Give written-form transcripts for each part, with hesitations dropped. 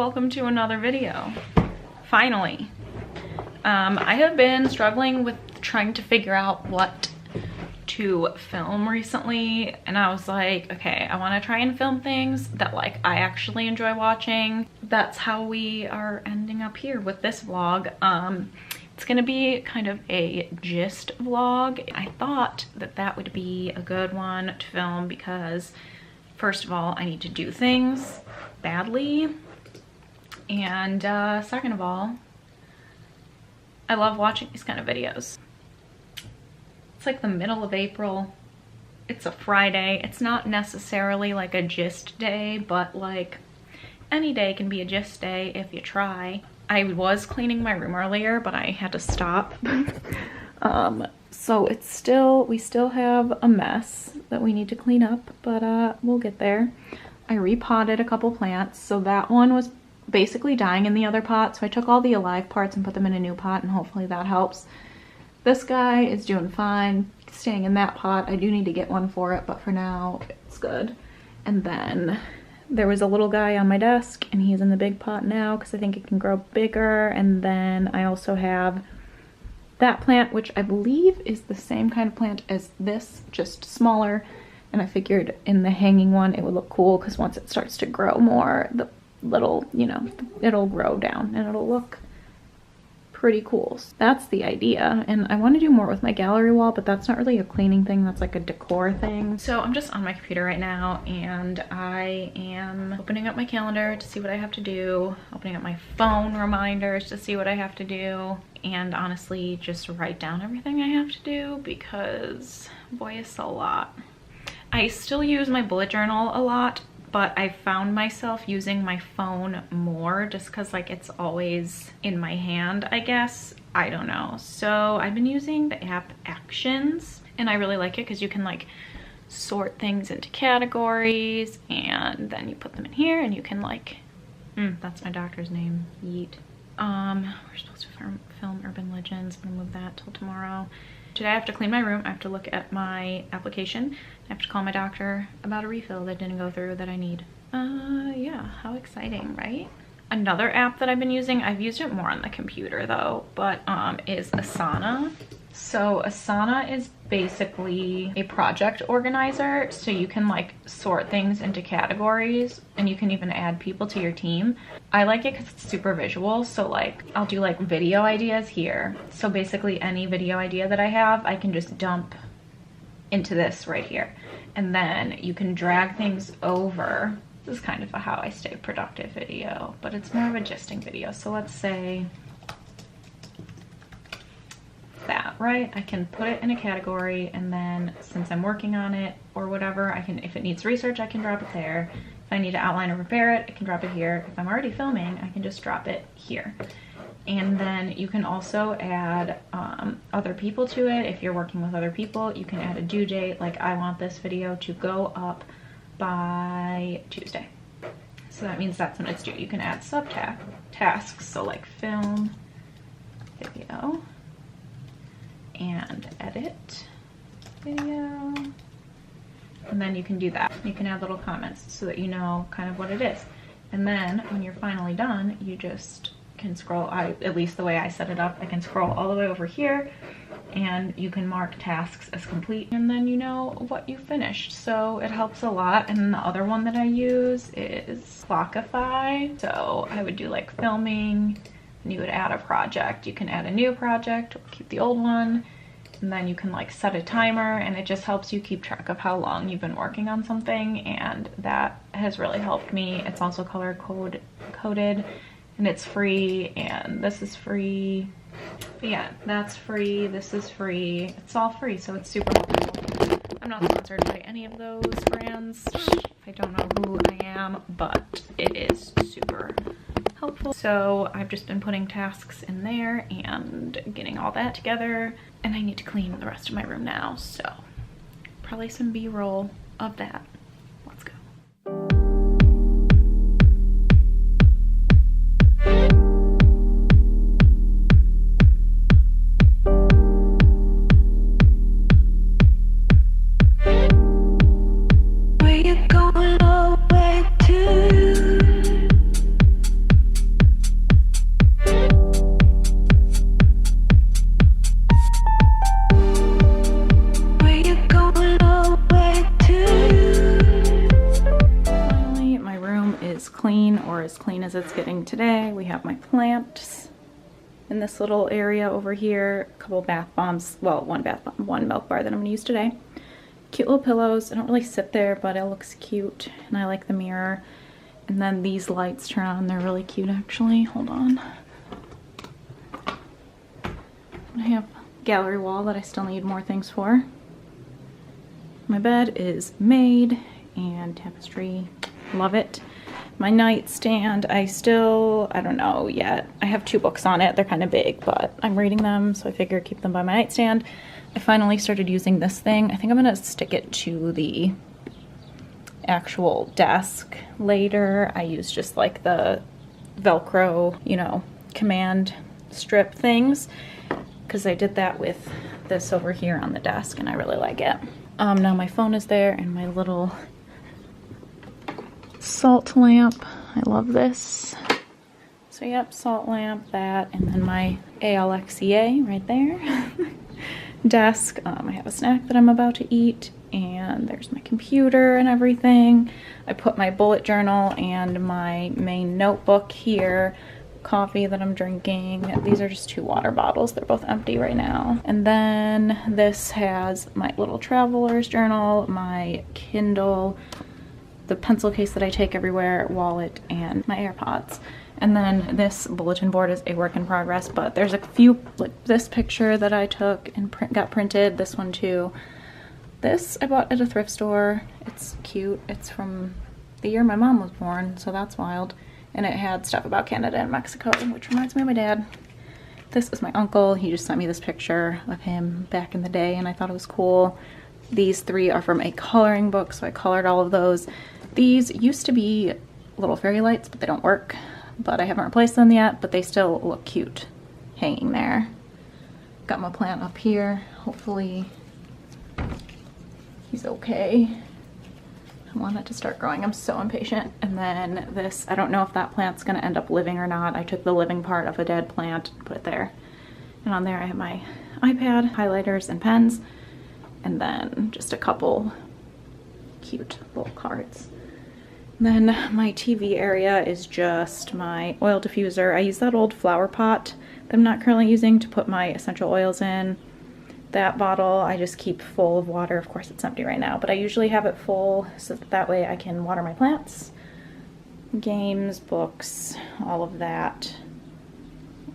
welcome to another video. Finally. I have been struggling with trying to figure out what to film recently, and I was like, okay, I want to try and film things that like I actually enjoy watching. That's how we are ending up here with this vlog. It's gonna be kind of a gist vlog. I thought that that would be a good one to film because first of all, I need to do things badly, and second of all, I love watching these kind of videos. It's like the middle of April. It's a Friday. It's not necessarily like a gist day, but like any day can be a gist day if you try. I was cleaning my room earlier, but I had to stop. So we still have a mess that we need to clean up, but we'll get there. I repotted a couple plants. So that one was basically dying in the other pot. So I took all the alive parts and put them in a new pot, and hopefully that helps. This guy is doing fine, staying in that pot. I do need to get one for it, but for now it's good. And then there was a little guy on my desk, and he's in the big pot now because I think it can grow bigger. And then I also have that plant, which I believe is the same kind of plant as this, just smaller. And I figured in the hanging one it would look cool because once it starts to grow more, the little, you know, it'll grow down and it'll look pretty cool. So that's the idea, and I want to do more with my gallery wall, but that's not really a cleaning thing, that's like a decor thing. So I'm just on my computer right now, and I am opening up my calendar to see what I have to do, opening up my phone reminders to see what I have to do, and honestly just write down everything I have to do because boy, it's a lot. I still use my bullet journal a lot, but I found myself using my phone more just because like it's always in my hand, I guess. I don't know. So I've been using the app Actions, and I really like it because you can like sort things into categories, and then you put them in here and you can like, that's my doctor's name, Yeet. We're supposed to film Urban Legends. I'm gonna move that till tomorrow. Today I have to clean my room, I have to look at my application, I have to call my doctor about a refill that didn't go through that I need. Yeah, how exciting, right? Another app that I've been using, I've used it more on the computer though, but is Asana. So Asana is basically a project organizer, so you can like sort things into categories, and you can even add people to your team. I like it because it's super visual, so like I'll do like video ideas here. So basically any video idea that I have, I can just dump into this right here, and then you can drag things over. This is kind of a how I stay productive video, but it's more of a gisting video. So let's say that, right? I can put it in a category, and then since I'm working on it or whatever, I can, if it needs research, I can drop it there. If I need to outline or prepare it, I can drop it here. If I'm already filming, I can just drop it here. And then you can also add other people to it. If you're working with other people, you can add a due date, like I want this video to go up by Tuesday. So that means that's when it's due. You can add tasks, so like film, video, and edit video, and then you can do that. You can add little comments so that you know kind of what it is, and then when you're finally done, you just can scroll. At least the way I set it up, I can scroll all the way over here, and you can mark tasks as complete, and then you know what you finished. So it helps a lot. And then the other one that I use is Clockify. So I would do like filming, and you would add a project. You can add a new project or keep the old one, and then you can like set a timer, and it just helps you keep track of how long you've been working on something, and that has really helped me. It's also color coded, and it's free, and this is free. But yeah, that's free, this is free, it's all free, so it's super helpful. I'm not sponsored by any of those brands. I don't know who I am, but it is super helpful. So I've just been putting tasks in there and getting all that together, and I need to clean the rest of my room now, so probably some B-roll of that. Let's go. Thanksgiving today. We have my plants in this little area over here, a couple bath bombs, well, one bath bomb, one milk bar that I'm gonna use today. Cute little pillows. I don't really sit there, but it looks cute, and I like the mirror. And then these lights turn on. They're really cute, actually. Hold on. I have a gallery wall that I still need more things for. My bed is made, and tapestry. Love it. My nightstand, I don't know yet. I have 2 books on it. They're kind of big, but I'm reading them, so I figure keep them by my nightstand. I finally started using this thing. I think I'm gonna stick it to the actual desk later. I use just like the Velcro, you know, command strip things, because I did that with this over here on the desk, and I really like it. Now my phone is there, and my little salt lamp. I love this. So yep, salt lamp, that, and then my ALXEA right there. Desk. I have a snack that I'm about to eat, and there's my computer and everything. I put my bullet journal and my main notebook here. Coffee that I'm drinking. These are just 2 water bottles. They're both empty right now. And then this has my little traveler's journal, my Kindle, the pencil case that I take everywhere, wallet, and my AirPods. And then this bulletin board is a work in progress, but there's a few, like this picture that I took and got printed, this one too. This I bought at a thrift store. It's cute. It's from the year my mom was born, so that's wild. And it had stuff about Canada and Mexico, which reminds me of my dad. This is my uncle. He just sent me this picture of him back in the day, and I thought it was cool. These 3 are from a coloring book, so I colored all of those. These used to be little fairy lights, but they don't work. But I haven't replaced them yet, but they still look cute hanging there. Got my plant up here. Hopefully he's okay. I want it to start growing. I'm so impatient. And then this, I don't know if that plant's gonna end up living or not. I took the living part of a dead plant, put it there. And on there I have my iPad, highlighters, and pens. And then just a couple cute little cards. Then my TV area is just my oil diffuser. I use that old flower pot that I'm not currently using to put my essential oils in. That bottle I just keep full of water. Of course it's empty right now, but I usually have it full so that way I can water my plants. Games, books, all of that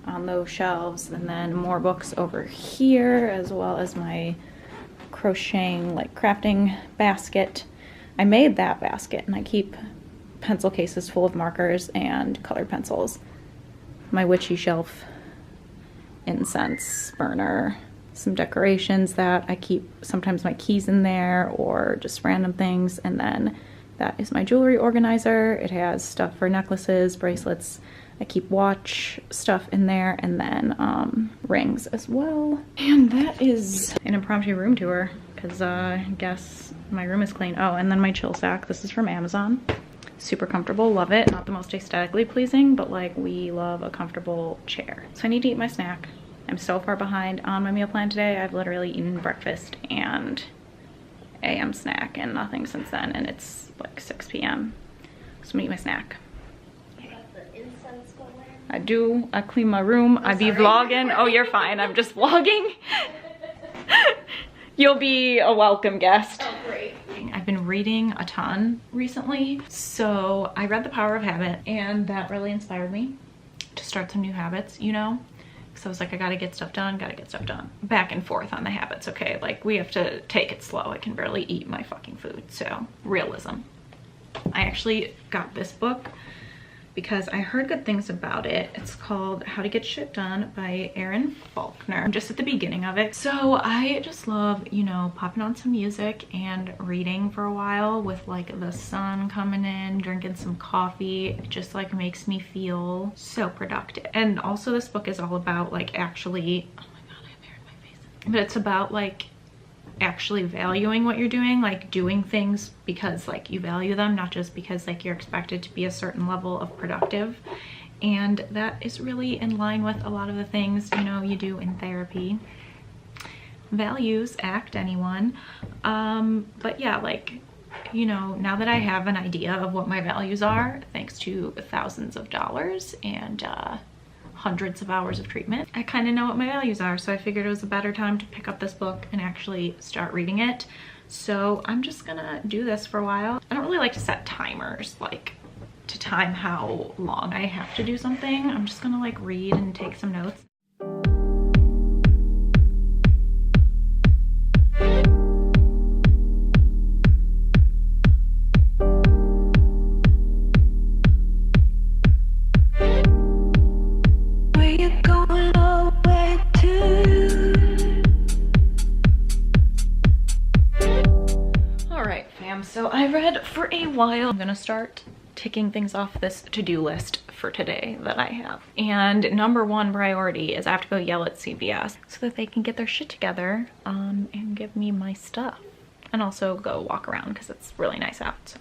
on those shelves. And then more books over here, as well as my crocheting, like crafting basket. I made that basket, and I keep pencil cases full of markers and colored pencils. My witchy shelf, incense burner, some decorations that I keep sometimes my keys in there or just random things. And then that is my jewelry organizer. It has stuff for necklaces, bracelets. I keep watch stuff in there, and then rings as well. And that is an impromptu room tour, because I guess my room is clean. Oh, and then my chill sack. This is from Amazon. Super comfortable, love it. Not the most aesthetically pleasing, but like we love a comfortable chair. So I need to eat my snack. I'm so far behind on my meal plan today. I've literally eaten breakfast and AM snack and nothing since then, and it's like 6 p.m. So I'm gonna eat my snack. I do. I clean my room. I be vlogging. Oh, you're fine. I'm just vlogging. You'll be a welcome guest. Oh, great. I've been reading a ton recently. So I read The Power of Habit, and that really inspired me to start some new habits, you know? So I was like, I gotta get stuff done, gotta get stuff done. Back and forth on the habits, okay? Like, we have to take it slow. I can barely eat my fucking food, so realism. I actually got this book because I heard good things about it. It's called How to Get Shit Done by Erin Faulkner. I'm just at the beginning of it. So I just love, you know, popping on some music and reading for a while with like the sun coming in, drinking some coffee. It just like makes me feel so productive. And also this book is all about like actually, oh my God, I have hair in my face. But it's about like actually valuing what you're doing, like doing things because like you value them, not just because like you're expected to be a certain level of productive. And that is really in line with a lot of the things, you know, you do in therapy. Values, act anyone. But yeah, like you know, now that I have an idea of what my values are, thanks to thousands of dollars and hundreds of hours of treatment, I kind of know what my values are. So I figured it was a better time to pick up this book and actually start reading it. So I'm just gonna do this for a while. I don't really like to set timers, like to time how long I have to do something. I'm just gonna like read and take some notes. So I read for a while. I'm gonna start ticking things off this to-do list for today that I have. And number one priority is I have to go yell at CVS so that they can get their shit together and give me my stuff. And also go walk around because it's really nice out, so.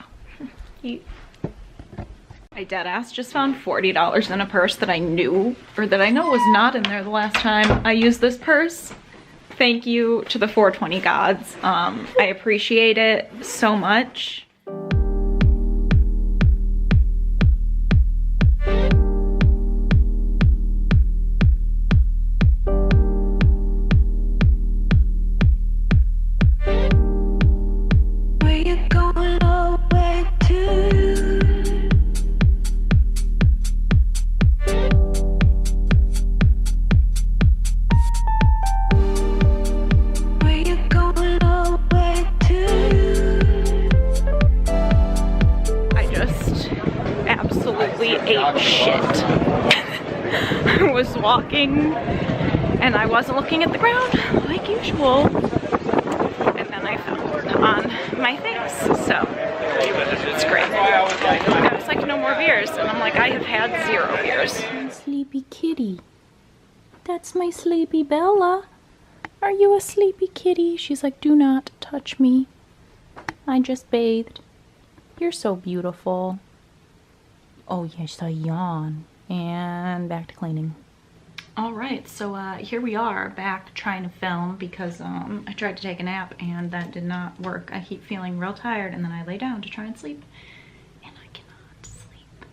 I deadass just found $40 in a purse that I knew, or that I know was not in there the last time I used this purse. Thank you to the 420 gods. I appreciate it so much. Ate shit. I was walking and I wasn't looking at the ground like usual, and then I fell on my face, so it's great. I was like, no more beers, and I'm like, I have had 0 beers. Sleepy kitty. That's my sleepy Bella. Are you a sleepy kitty? She's like, do not touch me. I just bathed. You're so beautiful. Oh yes, I yawn. And back to cleaning. All right, so here we are back trying to film because I tried to take a nap and that did not work. I keep feeling real tired and then I lay down to try and sleep and I cannot sleep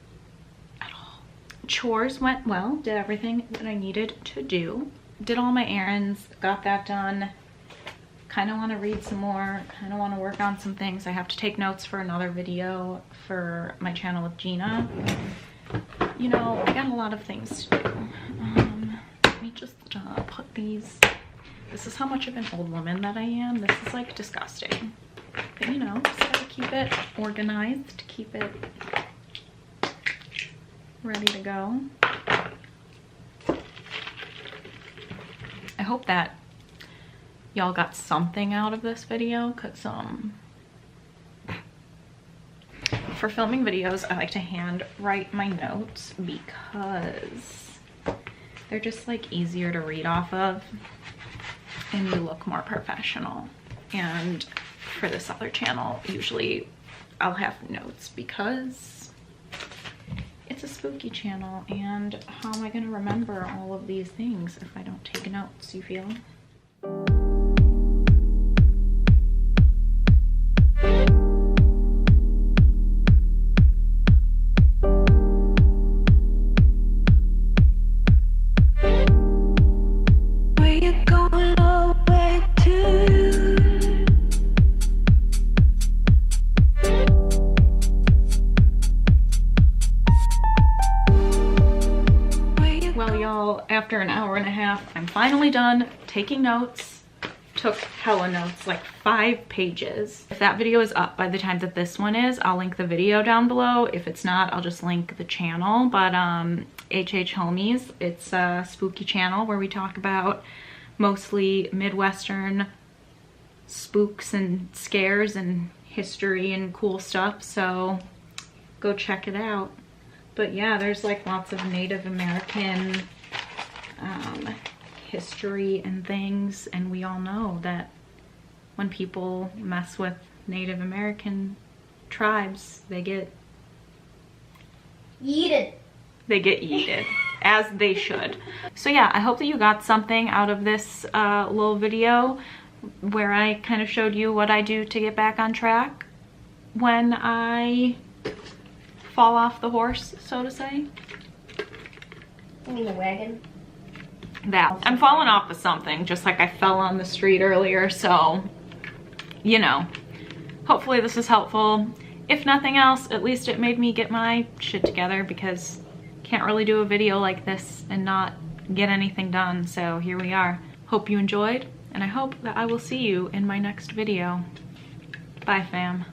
at all. Chores went well, did everything that I needed to do. Did all my errands, got that done. Kind of want to read some more, kind of want to work on some things. I have to take notes for another video for my channel with Gina. You know, I got a lot of things to do. Let me just put these. This is how much of an old woman that I am. This is like disgusting. But you know, just gotta keep it organized, keep it ready to go. I hope that y'all got something out of this video, because for filming videos I like to hand write my notes because they're just like easier to read off of and you look more professional. And for this other channel usually I'll have notes because it's a spooky channel, and how am I going to remember all of these things if I don't take notes, you feel? After an hour and a half, I'm finally done taking notes. Took hella notes, like 5 pages. If that video is up by the time that this one is, I'll link the video down below. If it's not, I'll just link the channel. But HH Homies, it's a spooky channel where we talk about mostly Midwestern spooks and scares and history and cool stuff, so go check it out. But yeah, there's like lots of Native American history and things, and we all know that when people mess with Native American tribes, they get yeeted. They get yeeted, as they should. So yeah, I hope that you got something out of this little video where I kind of showed you what I do to get back on track. when I fall off the horse, so to say. You mean the wagon? That. I'm falling off of something, just like I fell on the street earlier, so, you know. Hopefully this is helpful. If nothing else, at least it made me get my shit together, because can't really do a video like this and not get anything done, so here we are. Hope you enjoyed, and I hope that I will see you in my next video. Bye, fam.